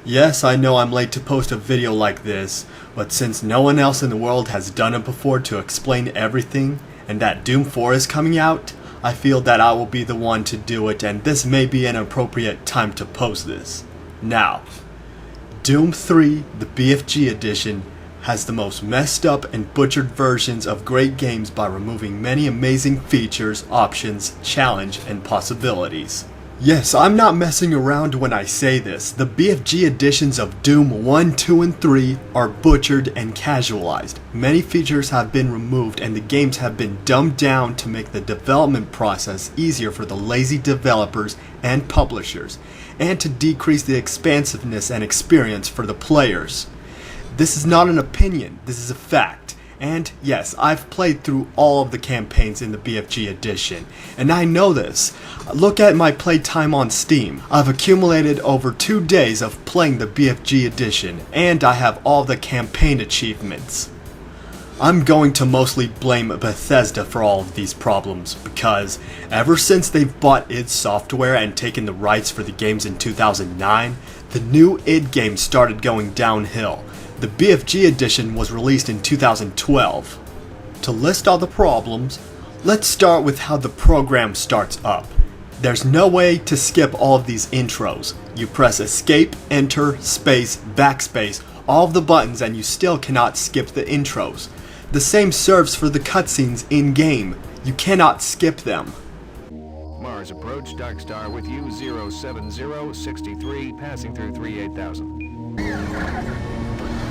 Yes, I know I'm late to post a video like this, but since no one else in the world has done it before to explain everything, and that Doom 4 is coming out, I feel that I will be the one to do it, and this may be an appropriate time to post this. Now, Doom 3, the BFG edition, has the most messed up and butchered versions of great games by removing many amazing features, options, challenge, and possibilities. Yes, I'm not messing around when I say this. The BFG editions of Doom 1, 2, and 3 are butchered and casualized. Many features have been removed and the games have been dumbed down to make the development process easier for the lazy developers and publishers, and to decrease the expansiveness and experience for the players. This is not an opinion, this is a fact. And yes, I've played through all of the campaigns in the BFG edition, and I know this. Look at my playtime on Steam. I've accumulated over 2 days of playing the BFG edition, and I have all the campaign achievements. I'm going to mostly blame Bethesda for all of these problems, because ever since they've bought id Software and taken the rights for the games in 2009, the new id games started going downhill. The BFG edition was released in 2012. To list all the problems, let's start with how the program starts up. There's no way to skip all of these intros. You press escape, enter, space, backspace, all of the buttons, and you still cannot skip the intros. The same serves for the cutscenes in-game. You cannot skip them. Mars approach, Darkstar with you, 07063, passing through 38,000.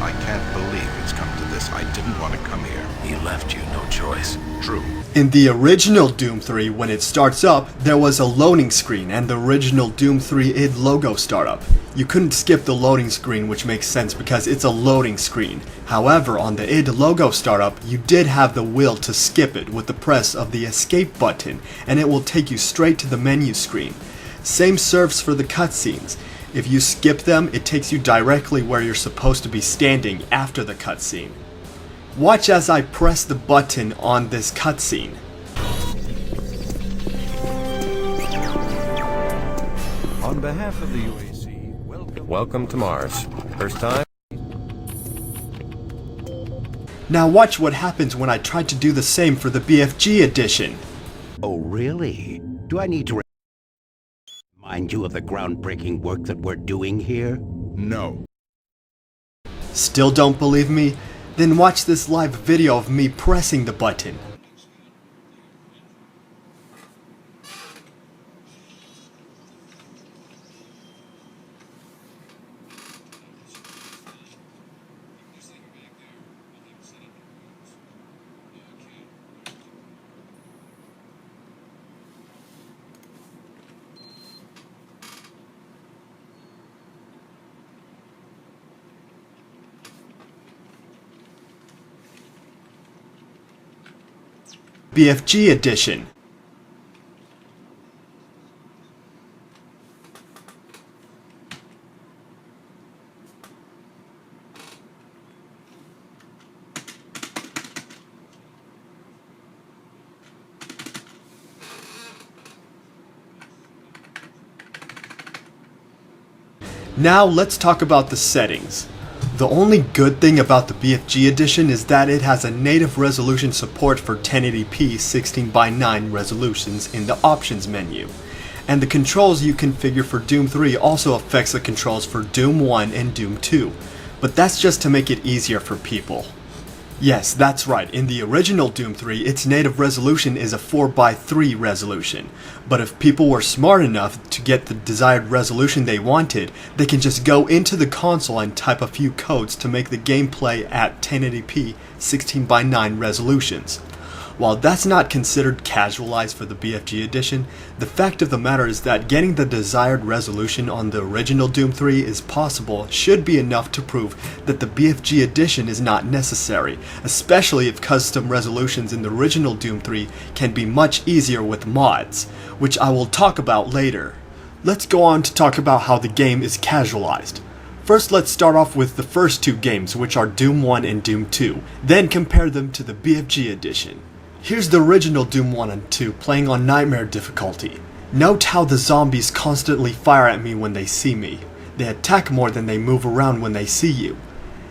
I can't believe it's come to this. I didn't want to come here. He left you no choice. True. In the original Doom 3, when it starts up, there was a loading screen and the original Doom 3 id logo startup. You couldn't skip the loading screen, which makes sense because it's a loading screen. However, on the id logo startup, you did have the will to skip it with the press of the escape button, and it will take you straight to the menu screen. Same serves for the cutscenes. If you skip them, it takes you directly where you're supposed to be standing after the cutscene. Watch as I press the button on this cutscene. On behalf of the UAC, Welcome to Mars. First time? Now watch what happens when I try to do the same for the BFG edition. Oh, really? Do I need to remind you of the groundbreaking work that we're doing here? No. Still don't believe me? Then watch this live video of me pressing the button. BFG edition. Now let's talk about the settings. The only good thing about the BFG edition is that it has a native resolution support for 1080p 16:9 resolutions in the options menu. And the controls you configure for Doom 3 also affects the controls for Doom 1 and Doom 2, but that's just to make it easier for people. Yes, that's right, in the original Doom 3, its native resolution is a 4:3 resolution, but if people were smart enough to get the desired resolution they wanted, they can just go into the console and type a few codes to make the gameplay at 1080p 16:9 resolutions. While that's not considered casualized for the BFG edition, the fact of the matter is that getting the desired resolution on the original Doom 3 is possible should be enough to prove that the BFG edition is not necessary, especially if custom resolutions in the original Doom 3 can be much easier with mods, which I will talk about later. Let's go on to talk about how the game is casualized. First, let's start off with the first 2 games, which are Doom 1 and Doom 2, then compare them to the BFG edition. Here's the original Doom 1 and 2 playing on Nightmare difficulty. Note how the zombies constantly fire at me when they see me. They attack more than they move around when they see you.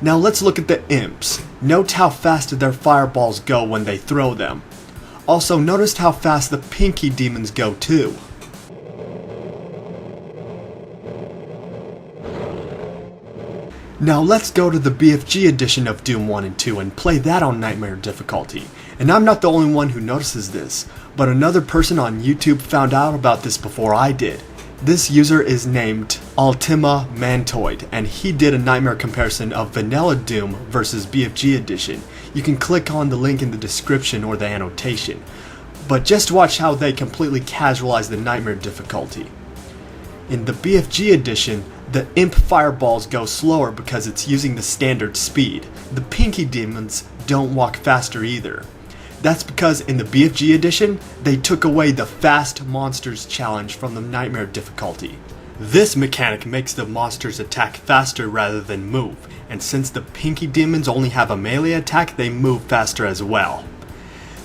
Now let's look at the imps. Note how fast their fireballs go when they throw them. Also notice how fast the pinky demons go too. Now let's go to the BFG edition of Doom 1 and 2 and play that on Nightmare difficulty. And I'm not the only one who notices this, but another person on YouTube found out about this before I did. This user is named Ultima Mantoid, and he did a Nightmare comparison of Vanilla Doom versus BFG edition. You can click on the link in the description or the annotation. But just watch how they completely casualize the Nightmare difficulty. In the BFG edition, the imp fireballs go slower because it's using the standard speed. The pinky demons don't walk faster either. That's because in the BFG edition, they took away the fast monsters challenge from the Nightmare difficulty. This mechanic makes the monsters attack faster rather than move, and since the pinky demons only have a melee attack, they move faster as well.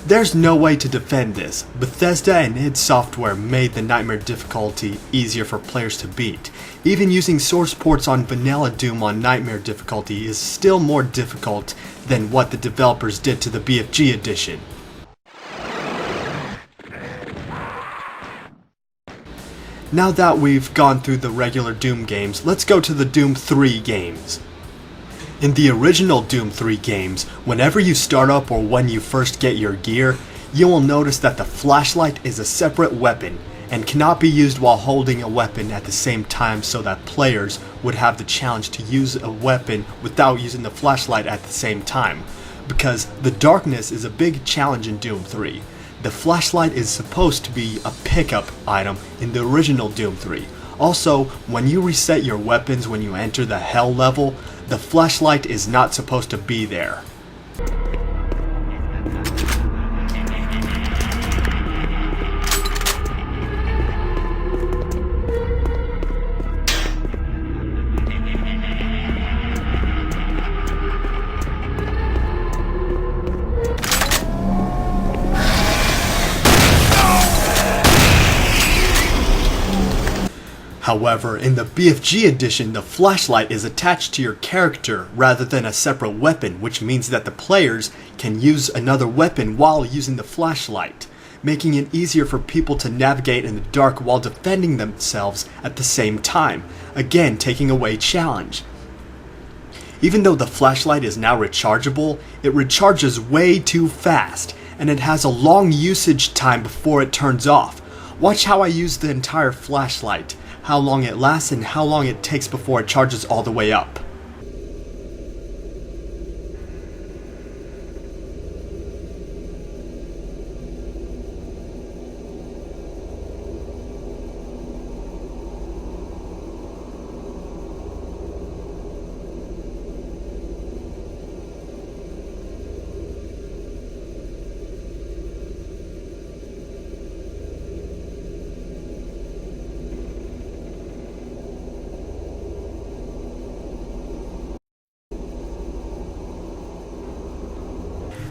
There's no way to defend this. Bethesda and id Software made the Nightmare difficulty easier for players to beat. Even using source ports on Vanilla Doom on Nightmare difficulty is still more difficult than what the developers did to the BFG edition. Now that we've gone through the regular Doom games, let's go to the Doom 3 games. In the original Doom 3 games, whenever you start up or when you first get your gear, you will notice that the flashlight is a separate weapon and cannot be used while holding a weapon at the same time, so that players would have the challenge to use a weapon without using the flashlight at the same time, because the darkness is a big challenge in Doom 3. The flashlight is supposed to be a pickup item in the original Doom 3. Also, when you reset your weapons when you enter the Hell level, the flashlight is not supposed to be there. However, in the BFG edition, the flashlight is attached to your character rather than a separate weapon, which means that the players can use another weapon while using the flashlight, making it easier for people to navigate in the dark while defending themselves at the same time, again taking away challenge. Even though the flashlight is now rechargeable, it recharges way too fast, and it has a long usage time before it turns off. Watch how I use the entire flashlight, how long it lasts, and how long it takes before it charges all the way up.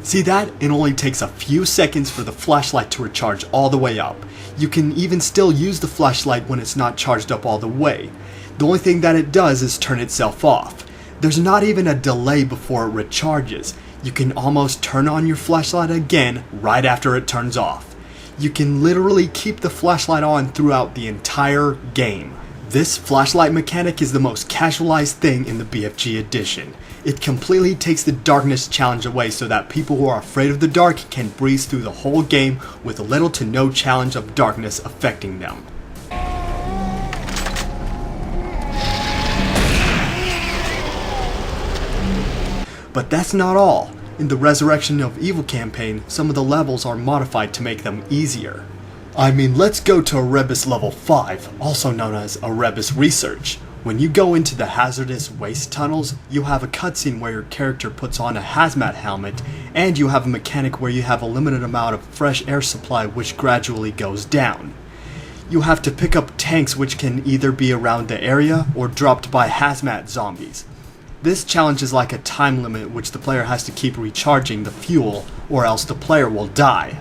See that? It only takes a few seconds for the flashlight to recharge all the way up. You can even still use the flashlight when it's not charged up all the way. The only thing that it does is turn itself off. There's not even a delay before it recharges. You can almost turn on your flashlight again right after it turns off. You can literally keep the flashlight on throughout the entire game. This flashlight mechanic is the most casualized thing in the BFG edition. It completely takes the darkness challenge away so that people who are afraid of the dark can breeze through the whole game with little to no challenge of darkness affecting them. But that's not all. In the Resurrection of Evil campaign, some of the levels are modified to make them easier. I mean, let's go to Erebus level 5, also known as Erebus Research. When you go into the hazardous waste tunnels, you have a cutscene where your character puts on a hazmat helmet, and you have a mechanic where you have a limited amount of fresh air supply which gradually goes down. You have to pick up tanks which can either be around the area or dropped by hazmat zombies. This challenge is like a time limit which the player has to keep recharging the fuel, or else the player will die.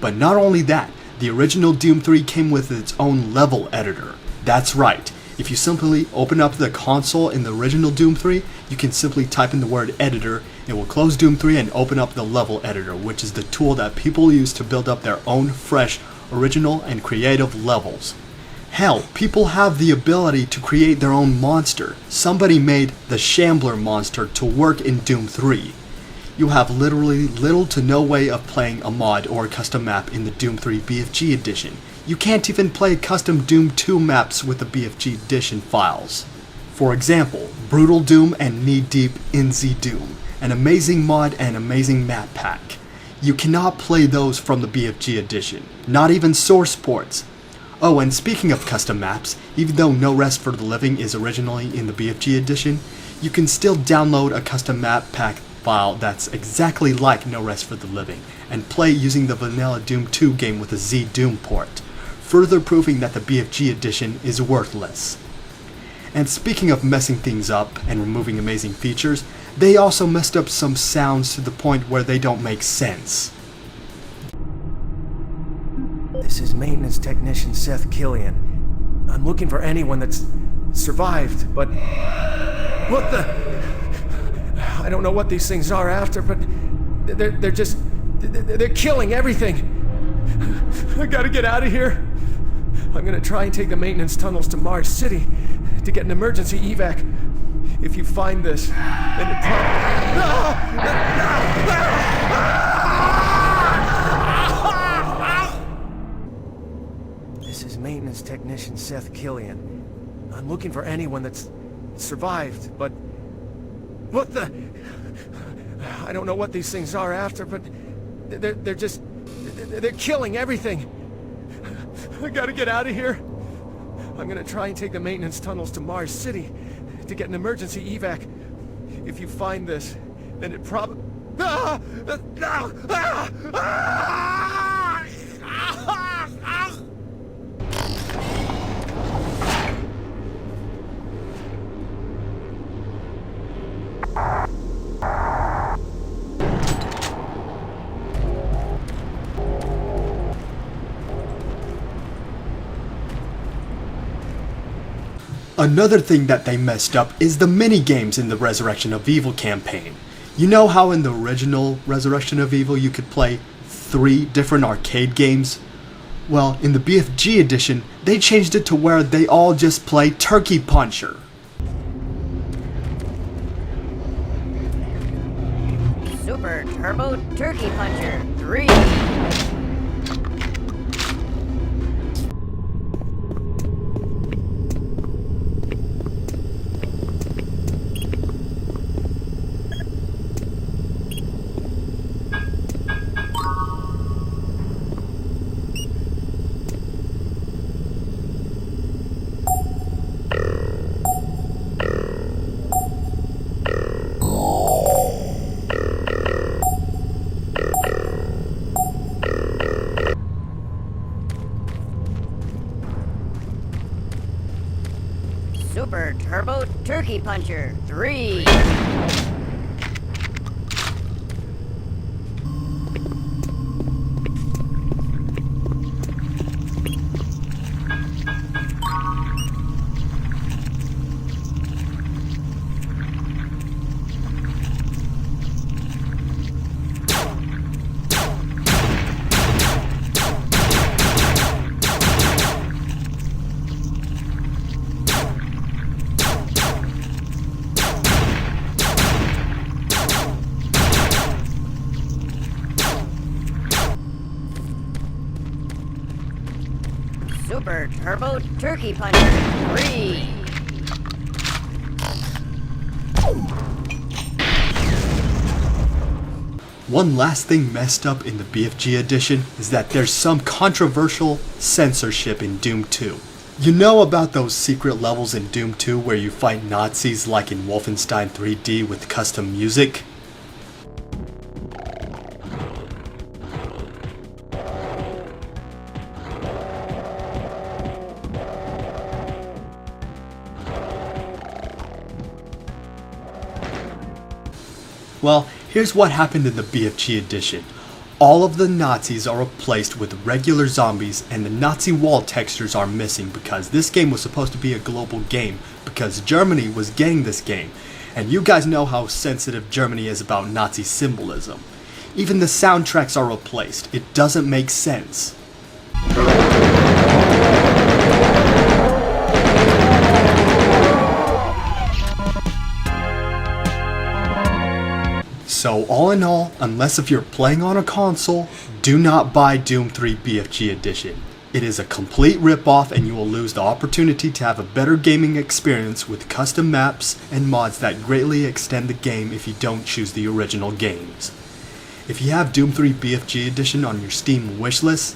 But not only that, the original Doom 3 came with its own level editor. That's right. If you simply open up the console in the original Doom 3, you can simply type in the word editor. It will close Doom 3 and open up the level editor, which is the tool that people use to build up their own fresh, original, and creative levels. Hell, people have the ability to create their own monster. Somebody made the Shambler monster to work in Doom 3. You have literally little to no way of playing a mod or a custom map in the Doom 3 BFG edition. You can't even play custom Doom 2 maps with the BFG edition files. For example, Brutal Doom and Knee Deep in Z Doom, an amazing mod and amazing map pack. You cannot play those from the BFG edition, not even source ports. Oh, and speaking of custom maps, even though No Rest for the Living is originally in the BFG edition, you can still download a custom map pack file that's exactly like No Rest for the Living and play using the vanilla Doom 2 game with a Z Doom port, further proving that the BFG edition is worthless. And speaking of messing things up and removing amazing features, they also messed up some sounds to the point where they don't make sense. This is maintenance technician Seth Killian. I'm looking for anyone that's survived, but... What the... I don't know what these things are after, but they're just... They're killing everything. I gotta get out of here. I'm gonna try and take the maintenance tunnels to Mars City to get an emergency evac. If you find this, then it This is maintenance technician Seth Killian. I'm looking for anyone that's survived, but... What the... I don't know what these things are after, but they're just... They're killing everything. I gotta get out of here. I'm gonna try and take the maintenance tunnels to Mars City to get an emergency evac. If you find this, then it probably... Another thing that they messed up is the mini-games in the Resurrection of Evil campaign. You know how in the original Resurrection of Evil you could play 3 different arcade games? Well, in the BFG edition, they changed it to where they all just play Turkey Puncher. Super Turbo Turkey Puncher 3. Super Turbo Turkey Puncher 3. Super Turbo Turkey Puncher 3. One last thing messed up in the BFG edition is that there's some controversial censorship in Doom 2. You know about those secret levels in Doom 2 where you fight Nazis like in Wolfenstein 3D with custom music? Well, here's what happened in the BFG edition. All of the Nazis are replaced with regular zombies, and the Nazi wall textures are missing because this game was supposed to be a global game because Germany was getting this game, and you guys know how sensitive Germany is about Nazi symbolism. Even the soundtracks are replaced. It doesn't make sense. So all in all, unless if you're playing on a console, do not buy Doom 3 BFG Edition. It is a complete ripoff and you will lose the opportunity to have a better gaming experience with custom maps and mods that greatly extend the game if you don't choose the original games. If you have Doom 3 BFG Edition on your Steam wishlist,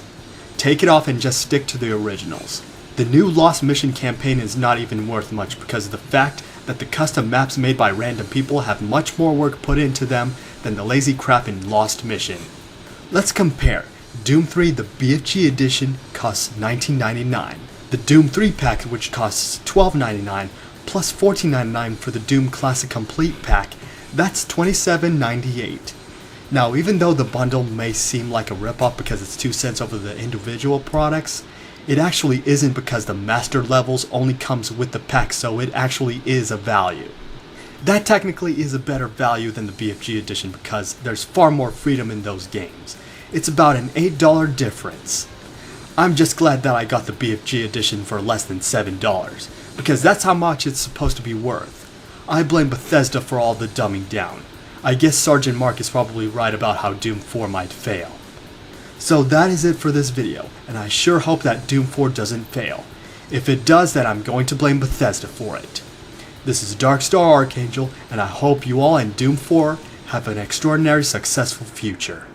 take it off and just stick to the originals. The new Lost Mission campaign is not even worth much because of the fact that the custom maps made by random people have much more work put into them than the lazy crap in Lost Mission. Let's compare. Doom 3 the BFG Edition costs $19.99. The Doom 3 pack, which costs $12.99, plus $14.99 for the Doom Classic Complete pack, that's $27.98. Now, even though the bundle may seem like a ripoff because it's 2 cents over the individual products, it actually isn't because the master levels only comes with the pack, so it actually is a value. That technically is a better value than the BFG Edition because there's far more freedom in those games. It's about an $8 difference. I'm just glad that I got the BFG Edition for less than $7, because that's how much it's supposed to be worth. I blame Bethesda for all the dumbing down. I guess Sergeant Mark is probably right about how Doom 4 might fail. So that is it for this video, and I sure hope that Doom 4 doesn't fail. If it does, then I'm going to blame Bethesda for it. This is Darkstar Archangel, and I hope you all in Doom 4 have an extraordinary successful future.